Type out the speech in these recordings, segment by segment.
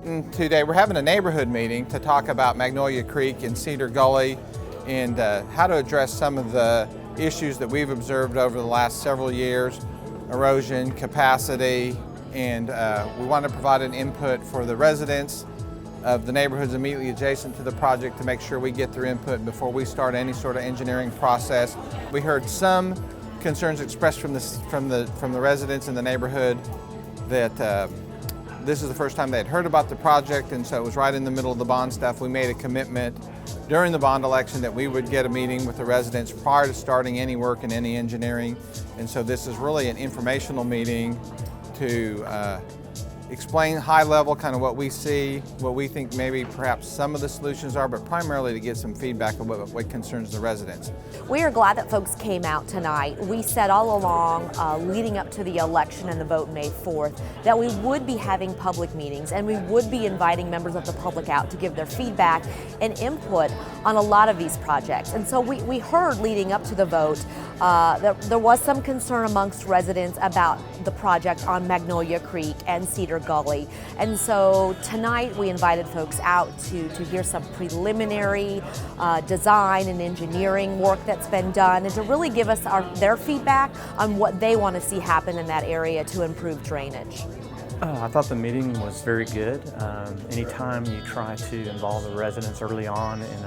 meeting today. We're having a neighborhood meeting to talk about Magnolia Creek and Cedar Gully and how to address some of the issues that we've observed over the last several years, erosion, capacity, and we want to provide an input for the residents of the neighborhoods immediately adjacent to the project to make sure we get their input before we start any sort of engineering process. We heard some concerns expressed from the residents in the neighborhood that this is the first time they had heard about the project, and so it was right in the middle of the bond stuff. We made a commitment during the bond election that we would get a meeting with the residents prior to starting any work in any engineering, and so this is really an informational meeting to explain high level kind of what we see, what we think maybe perhaps some of the solutions are, but primarily to get some feedback of what concerns the residents. We are glad that folks came out tonight. We said all along, leading up to the election and the vote May 4th, that we would be having public meetings and we would be inviting members of the public out to give their feedback and input on a lot of these projects. And so we heard leading up to the vote that there was some concern amongst residents about the project on Magnolia Creek and Cedar Gully. And so tonight we invited folks out to hear some preliminary design and engineering work that's been done and to really give us their feedback on what they want to see happen in that area to improve drainage. I thought the meeting was very good. Anytime you try to involve the residents early on in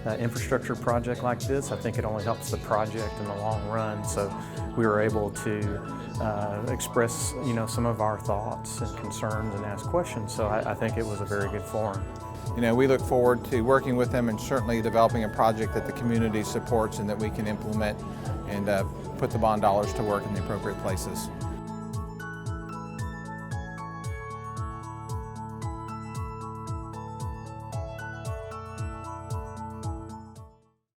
an infrastructure project like this, I think it only helps the project in the long run. So we were able to express, some of our thoughts and concerns and ask questions. So I think it was a very good forum. We look forward to working with them and certainly developing a project that the community supports and that we can implement and put the bond dollars to work in the appropriate places.